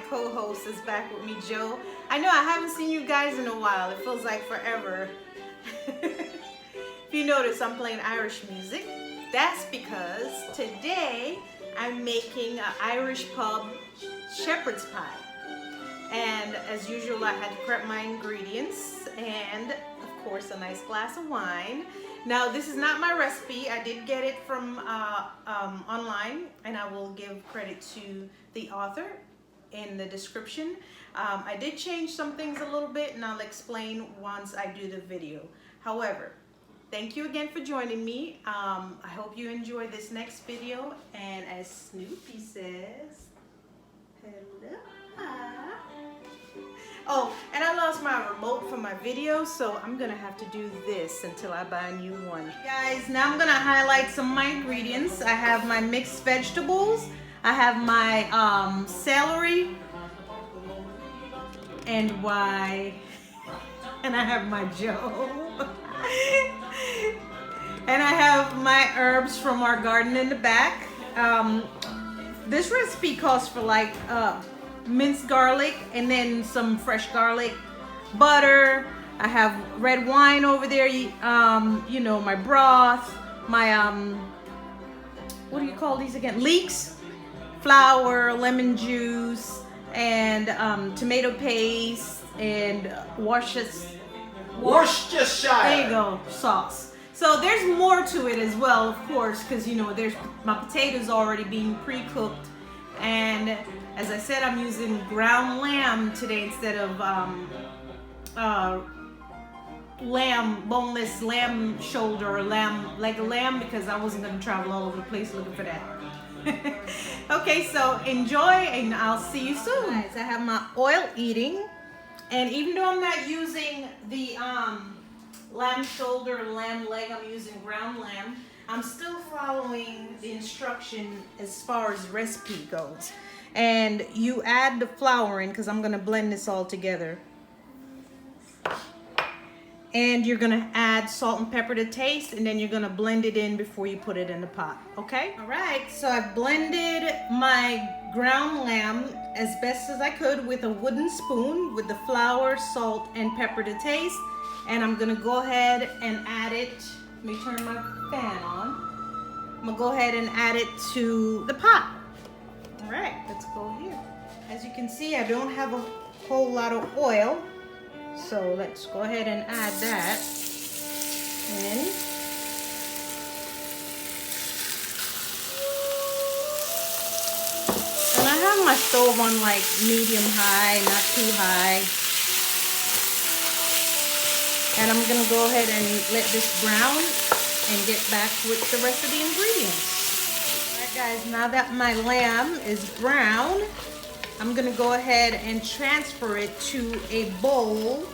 co-host is back with me, Joe. I know I haven't seen you guys in a while. It feels like forever. If you notice, I'm playing Irish music. That's because today I'm making an Irish pub shepherd's pie. And as usual, I had to prep my ingredients and, of course, a nice glass of wine. Now, this is not my recipe. I did get it from online, and I will give credit to the author in the description. I did change some things a little bit, and I'll explain once I do the video. However, thank you again for joining me. I hope you enjoy this next video. And as Snoopy says, hello. Oh, and I lost my remote for my video, so I'm gonna have to do this until I buy a new one. Guys, now I'm gonna highlight some of my ingredients. I have my mixed vegetables. I have my celery and I have my Joe. And I have my herbs from our garden in the back. This recipe calls for like minced garlic and then some fresh garlic, butter. I have red wine over there, you know, my broth, my what do you call these again? Leeks, flour, lemon juice, and tomato paste, and Worcestershire. There you go, sauce. So there's more to it as well, of course, because you know there's my potatoes already being pre-cooked. And as I said, I'm using ground lamb today instead of boneless lamb shoulder or leg of lamb, because I wasn't going to travel all over the place looking for that. Okay, so enjoy, and I'll see you soon. Guys, I have my oil eating, and even though I'm not using the lamb shoulder, lamb leg, I'm using ground lamb. I'm still following the instruction as far as recipe goes. And you add the flour in, because I'm going to blend this all together. And you're going to add salt and pepper to taste, and then you're going to blend it in before you put it in the pot. Okay? All right, so I've blended my ground lamb as best as I could with a wooden spoon with the flour, salt, and pepper to taste. And I'm going to go ahead and add it. Let me turn my fan on. I'm gonna go ahead and add it to the pot. All right, let's go here. As you can see, I don't have a whole lot of oil, so let's go ahead and add that in. And I have my stove on like medium high, not too high. And I'm gonna go ahead and let this brown and get back with the rest of the ingredients. All right, guys, now that my lamb is brown, I'm gonna go ahead and transfer it to a bowl,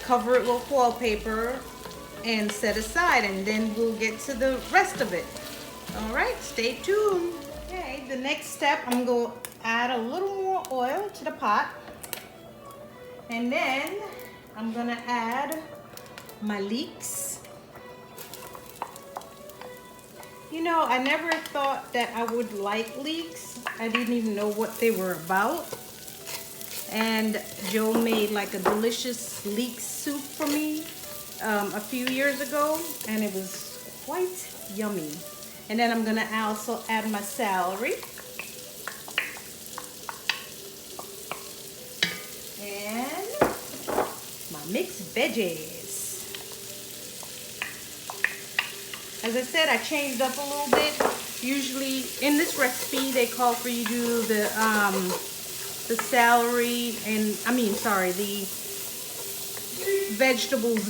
cover it with foil paper, and set aside, and then we'll get to the rest of it. All right, stay tuned. Okay, the next step, I'm gonna add a little more oil to the pot, and then I'm gonna add my leeks. You know, I never thought that I would like leeks. I didn't even know what they were about. And Joe made like a delicious leek soup for me a few years ago, and it was quite yummy. And then I'm gonna also add my celery. And my mixed veggies. As I said, I changed up a little bit. Usually in this recipe, they call for you to do the celery and, the vegetables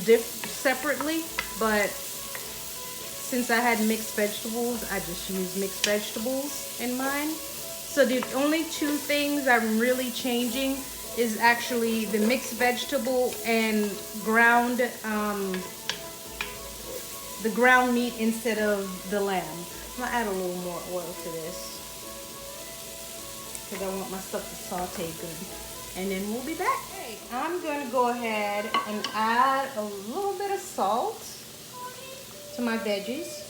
separately. But since I had mixed vegetables, I just used mixed vegetables in mine. So the only two things I'm really changing is actually the mixed vegetable and the ground meat instead of the lamb. I'm gonna add a little more oil to this because I want my stuff to saute good. And then we'll be back. Okay, I'm gonna go ahead and add a little bit of salt to my veggies.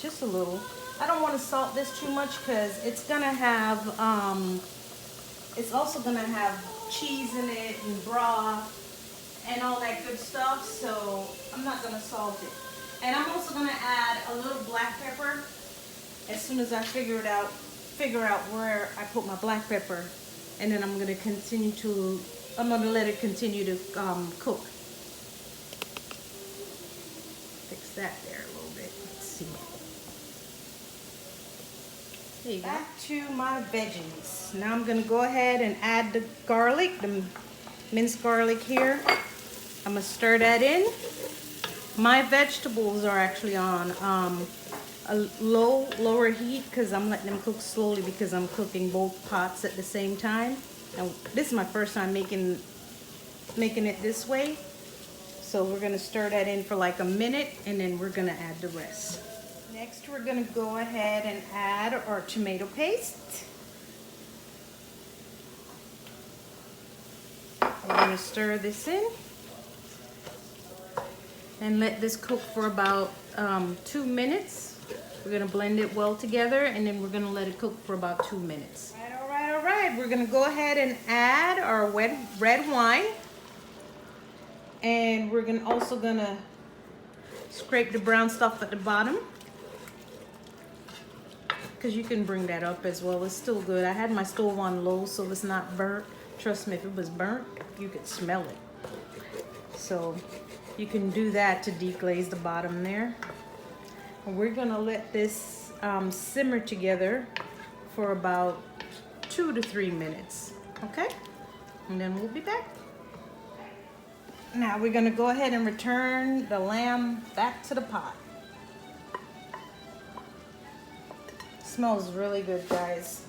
Just a little. I don't want to salt this too much because it's gonna have it's also gonna have cheese in it and broth and all that good stuff, so I'm not gonna salt it. And I'm also gonna add a little black pepper as soon as I figure out where I put my black pepper, and then I'm gonna let it continue to cook. Fix that there a little bit. Let's see. There you go. Back to my veggies. Now I'm gonna go ahead and add the garlic, the minced garlic here. I'm gonna stir that in. My vegetables are actually on a lower heat because I'm letting them cook slowly because I'm cooking both pots at the same time. And this is my first time making it this way. So we're gonna stir that in for like a minute and then we're gonna add the rest. Next, we're gonna go ahead and add our tomato paste. We're gonna stir this in and let this cook for about 2 minutes. We're gonna blend it well together and then we're gonna let it cook for about 2 minutes. All right. We're gonna go ahead and add our red wine. And we're also gonna scrape the brown stuff at the bottom, because you can bring that up as well. It's still good. I had my stove on low so it's not burnt. Trust me, if it was burnt, you could smell it. So you can do that to deglaze the bottom there. And we're gonna let this simmer together for about 2 to 3 minutes, okay? And then we'll be back. Now we're gonna go ahead and return the lamb back to the pot. Smells really good, guys.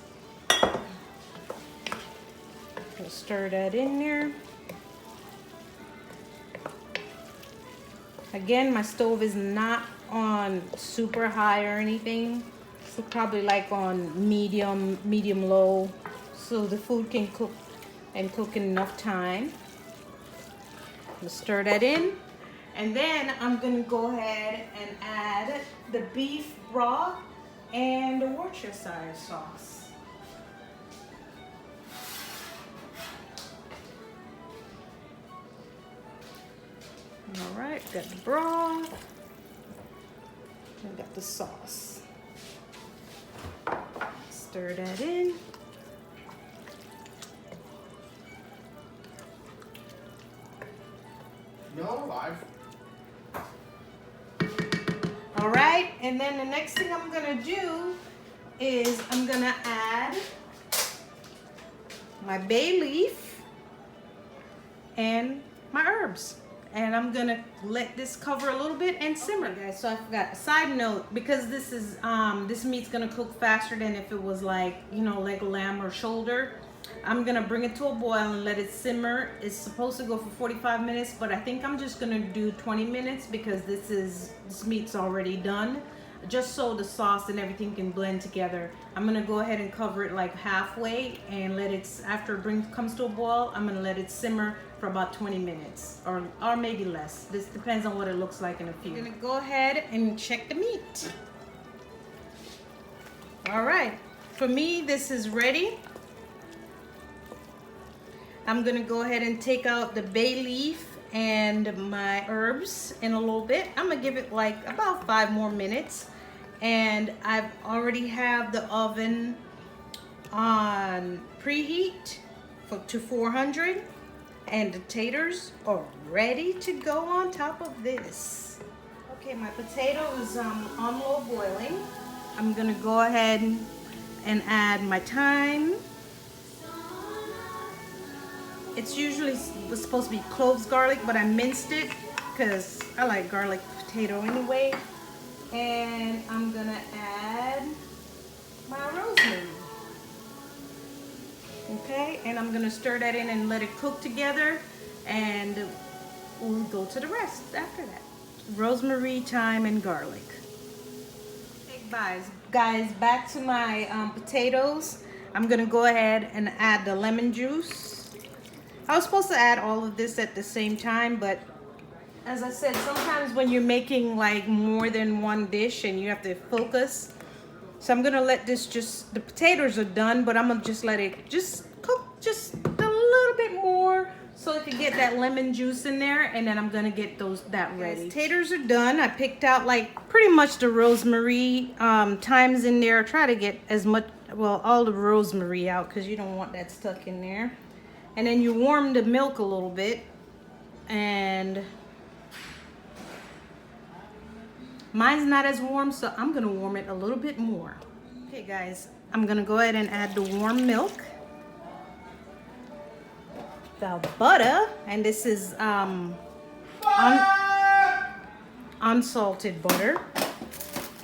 We'll stir that in there. Again, my stove is not on super high or anything. So probably like on medium low, so the food can cook in enough time. We'll stir that in, and then I'm gonna go ahead and add the beef broth and the Worcestershire sauce. All right, got the broth and got the sauce. Stir that in. No, live. All right, and then the next thing I'm gonna do is I'm gonna add my bay leaf and my herbs. And I'm gonna let this cover a little bit and simmer. Okay, guys, so I forgot, a side note, because this is this meat's gonna cook faster than if it was like, you know, like lamb or shoulder. I'm gonna bring it to a boil and let it simmer. It's supposed to go for 45 minutes, but I think I'm just gonna do 20 minutes because this meat's already done. Just so the sauce and everything can blend together. I'm gonna go ahead and cover it like halfway and let it, after it comes to a boil, I'm gonna let it simmer for about 20 minutes or maybe less. This depends on what it looks like in a few. I'm gonna go ahead and check the meat. All right, for me, this is ready. I'm gonna go ahead and take out the bay leaf and my herbs in a little bit. I'm gonna give it like about 5 more minutes. And I've already have the oven on preheat to 400, and the taters are ready to go on top of this. Okay, my potato is on low boiling. I'm gonna go ahead and add my thyme. It's usually supposed to be cloves garlic, but I minced it because I like garlic potato anyway. And I'm gonna add my rosemary. Okay, and I'm gonna stir that in and let it cook together, and we'll go to the rest after that. Rosemary, thyme, and garlic. Okay, guys, back to my potatoes. I'm gonna go ahead and add the lemon juice. I was supposed to add all of this at the same time, but as I said, sometimes when you're making like more than one dish and you have to focus. So I'm gonna let this the potatoes are done, but I'm gonna just let it cook just a little bit more so it can get that lemon juice in there, and then I'm gonna get that ready. Taters are done. I picked out like pretty much the rosemary, thyme's in there. Try to get as much, well, all the rosemary out because you don't want that stuck in there. And then you warm the milk a little bit, and mine's not as warm, so I'm gonna warm it a little bit more. Okay guys, I'm gonna go ahead and add the warm milk, the butter, and this is unsalted butter.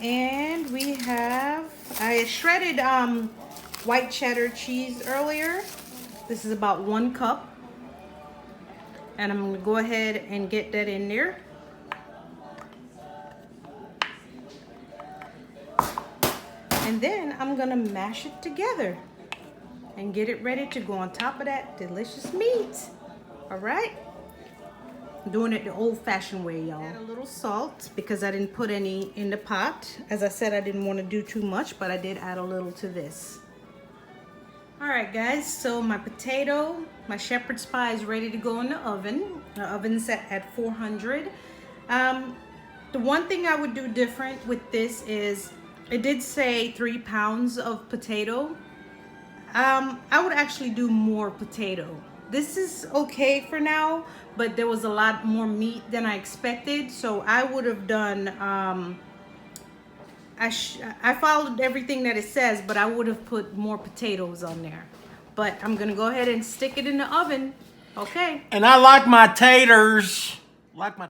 And we have, I shredded white cheddar cheese earlier. This is about 1 cup. And I'm gonna go ahead and get that in there. And then I'm gonna mash it together and get it ready to go on top of that delicious meat. All right? I'm doing it the old-fashioned way, y'all. Add a little salt because I didn't put any in the pot. As I said, I didn't want to do too much, but I did add a little to this. All right, guys, so my potato, my shepherd's pie is ready to go in the oven. The oven's set at 400. The one thing I would do different with this is, it did say 3 pounds of potato. I would actually do more potato. This is okay for now, but there was a lot more meat than I expected, so I would have done, I followed everything that it says, but I would have put more potatoes on there. But I'm gonna go ahead and stick it in the oven. Okay. And I like my taters. Like my